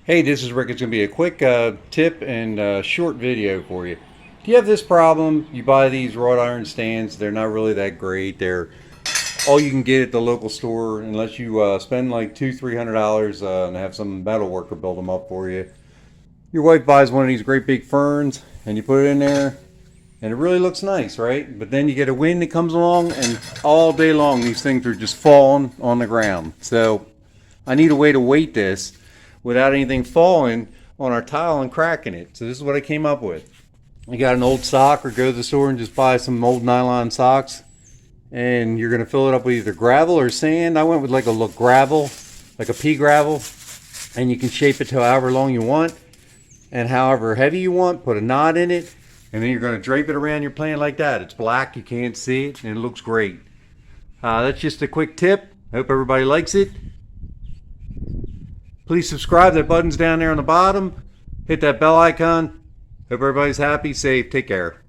Hey, this is Rick. It's going to be a quick tip and short video for you. Do you have this problem? You buy these wrought iron stands. They're not really that great. They're all you can get at the local store unless you spend like $200-300 and have some metal worker build them up for you. Your wife buys one of these great big ferns and you put it in there and it really looks nice, right? But then you get a wind that comes along and all day long these things are just falling on the ground. So I need a way to weight this without anything falling on our tile and cracking it. So this is what I came up with. You got an old sock, or go to the store and just buy some old nylon socks, and you're going to fill it up with either gravel or sand. I went with like a gravel, like a pea gravel, and you can shape it to however long you want and however heavy you want. Put a knot in it, and then you're going to drape it around your plant like that. It's black, you can't see it, and it looks great. That's just a quick tip. I hope everybody likes it. Please subscribe. That button's down there on the bottom. Hit that bell icon. Hope everybody's happy, safe. Take care.